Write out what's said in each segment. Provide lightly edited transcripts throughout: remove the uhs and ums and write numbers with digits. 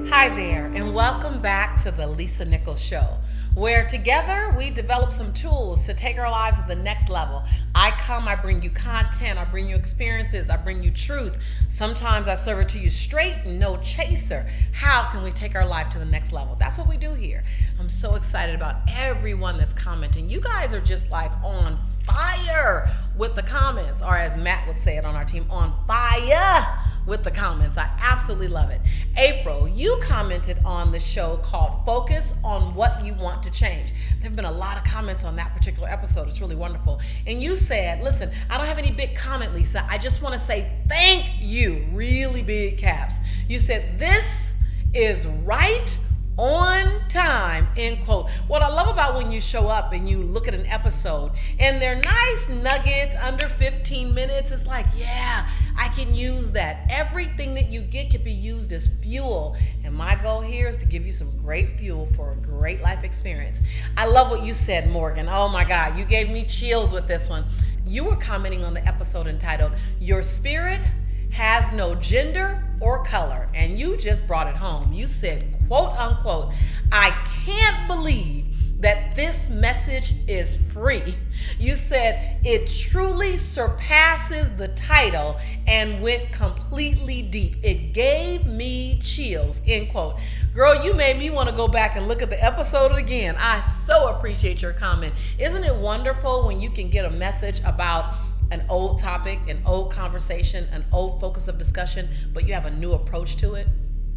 Hi there, and welcome back to the Nicole Show, where together we develop some tools to take our lives to the next level. I bring you content, I bring you experiences, I bring you truth. Sometimes I serve it to you straight, no chaser. How can we take our life to the next level? That's what we do here. I'm so excited about everyone that's commenting. You guys are just like on fire with the comments, or as Matt would say it on our team, on fire with the comments. I absolutely love it. April, you commented on the show called Focus on What You Want to Change. There have been a lot of comments on that particular episode. It's really wonderful. And you said, listen, I don't have any big comment, Lisa. I just want to say thank you, really big caps. You said, this is right on time, end quote. What I love about when you show up and you look at an episode and they're nice nuggets under 15 minutes, it's like, yeah, I can use that. Everything that you get can be used as fuel. And my goal here is to give you some great fuel for a great life experience. I love what you said, Morgan. Oh my God, you gave me chills with this one. You were commenting on the episode entitled, Your Spirit Has No Gender or Color. And you just brought it home. You said, quote unquote, I can't believe that this message is free. You said it truly surpasses the title and went completely deep. It gave me chills, end quote. Girl, you made me want to go back and look at the episode again. I so appreciate your comment. Isn't it wonderful when you can get a message about an old topic, an old conversation, an old focus of discussion, but you have a new approach to it?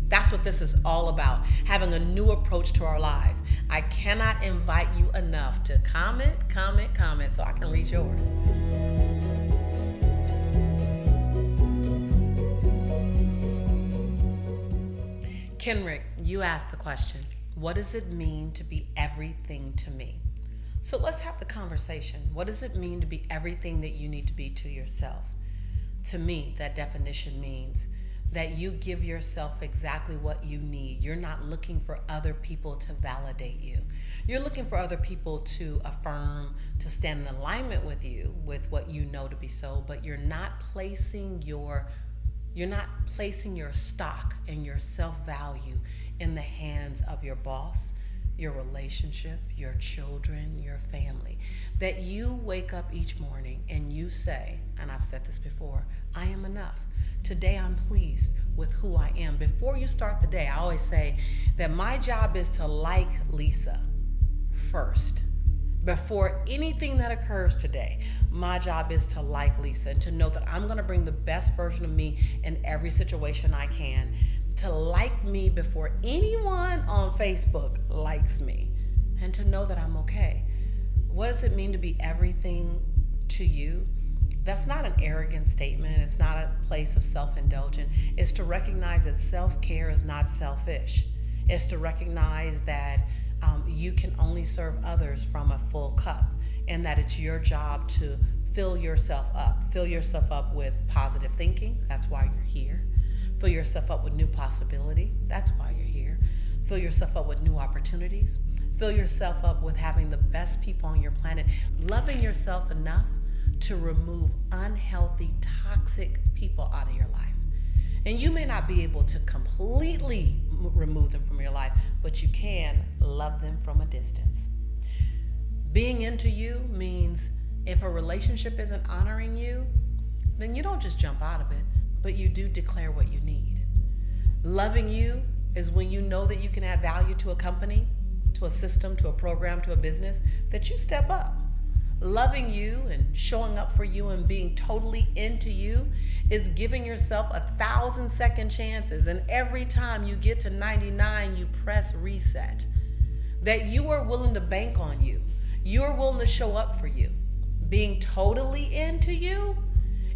That's what this is all about, having a new approach to our lives. I cannot invite you enough to comment so I can read yours. Kenrick, you asked the question, what does it mean to be everything to me? So let's have the conversation. What does it mean to be everything that you need to be to yourself? To me, that definition means that you give yourself exactly what you need. You're not looking for other people to validate you. You're looking for other people to affirm, to stand in alignment with you, with what you know to be so, but you're not placing your stock and your self-value in the hands of your boss, your relationship, your children, your family. That you wake up each morning and you say, and I've said this before, I am enough. Today I'm pleased with who I am. Before you start the day, I always say that my job is to like Lisa first. Before anything that occurs today, my job is to like Lisa and to know that I'm gonna bring the best version of me in every situation I can. To like me before anyone on Facebook likes me, and to know that I'm okay. What does it mean to be everything to you? That's not an arrogant statement. It's not a place of self-indulgence. It's to recognize that self-care is not selfish. It's to recognize that you can only serve others from a full cup, and that it's your job to fill yourself up. Fill yourself up with positive thinking. That's why you're here. Fill yourself up with new possibility. That's why you're here. Fill yourself up with new opportunities. Fill yourself up with having the best people on your planet. Loving yourself enough to remove unhealthy, toxic people out of your life. And you may not be able to completely remove them from your life, but you can love them from a distance. Being into you means if a relationship isn't honoring you, then you don't just jump out of it, but you do declare what you need. Loving you is when you know that you can add value to a company, to a system, to a program, to a business, that you step up. Loving you and showing up for you and being totally into you is giving yourself 1,000 second chances. And every time you get to 99, you press reset. That you are willing to bank on you. You are willing to show up for you. Being totally into you,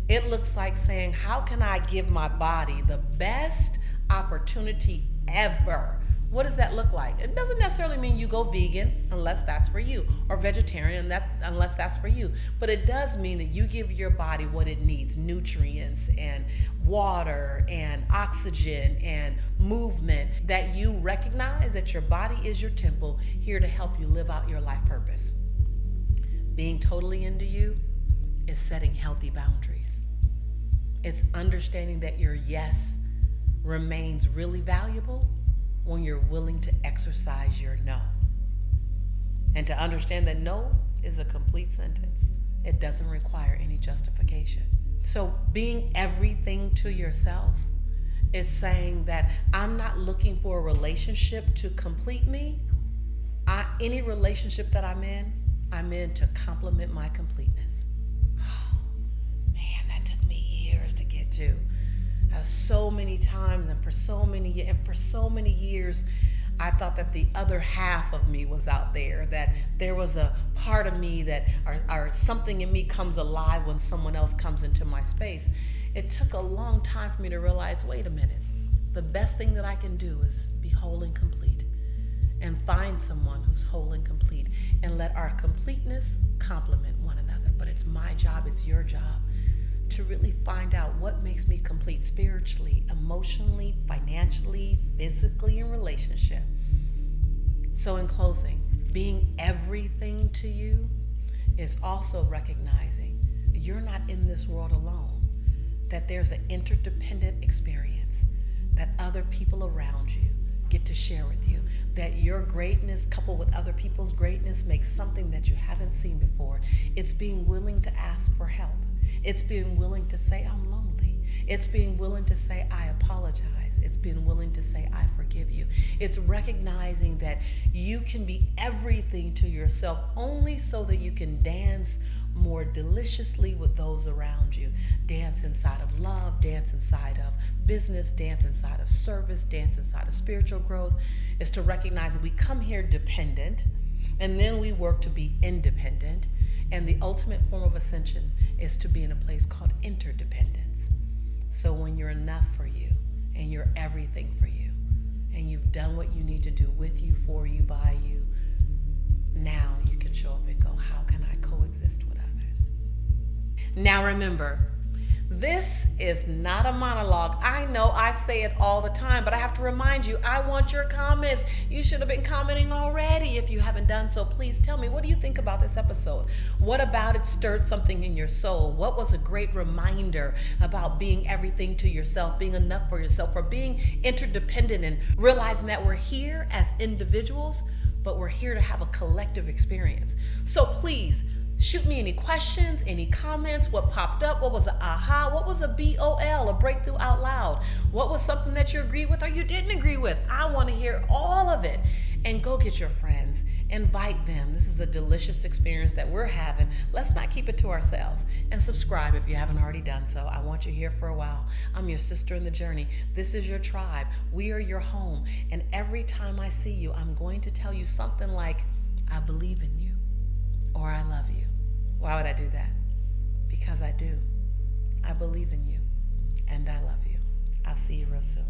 it looks like saying, how can I give my body the best opportunity ever? What does that look like? It doesn't necessarily mean you go vegan unless that's for you, or vegetarian unless that's for you. But it does mean that you give your body what it needs, nutrients and water and oxygen and movement, that you recognize that your body is your temple here to help you live out your life purpose. Being totally into you is setting healthy boundaries. It's understanding that your yes remains really valuable when you're willing to exercise your no. And to understand that no is a complete sentence. It doesn't require any justification. So being everything to yourself is saying that I'm not looking for a relationship to complete me. Any relationship that I'm in to complement my completeness. Oh, man, that took me years to get to. So many times and for so many years, I thought that the other half of me was out there, that there was a part of me that, or something in me comes alive when someone else comes into my space. It took a long time for me to realize, wait a minute, the best thing that I can do is be whole and complete, and find someone who's whole and complete, and let our completeness complement one another. But it's my job, it's your job, to really find out what makes me complete spiritually, emotionally, financially, physically, in relationship. So in closing, being everything to you is also recognizing you're not in this world alone, that there's an interdependent experience that other people around you get to share with you, that your greatness coupled with other people's greatness makes something that you haven't seen before. It's being willing to ask for help. It's being willing to say, I'm lonely. It's being willing to say, I apologize. It's being willing to say, I forgive you. It's recognizing that you can be everything to yourself only so that you can dance more deliciously with those around you. Dance inside of love, dance inside of business, dance inside of service, dance inside of spiritual growth. Is to recognize that we come here dependent, and then we work to be independent. And the ultimate form of ascension is to be in a place called interdependence. So when you're enough for you, and you're everything for you, and you've done what you need to do with you, for you, by you, now you can show up and go, how can I coexist with others? Now remember, this is not a monologue. I know I say it all the time, but I have to remind you, I want your comments. You should have been commenting already if you haven't done so. Please tell me, what do you think about this episode? What about it stirred something in your soul? What was a great reminder about being everything to yourself, being enough for yourself, or being interdependent, and realizing that we're here as individuals, but we're here to have a collective experience. So please, shoot me any questions, any comments, what popped up, what was an aha, what was a BOL, a breakthrough out loud, what was something that you agreed with or you didn't agree with. I want to hear all of it. And go get your friends, invite them. This is a delicious experience that we're having. Let's not keep it to ourselves. And subscribe if you haven't already done so. I want you here for a while. I'm your sister in the journey. This is your tribe. We are your home. And every time I see you, I'm going to tell you something like, I believe in you, or I love you. Why would I do that? Because I do. I believe in you, and I love you. I'll see you real soon.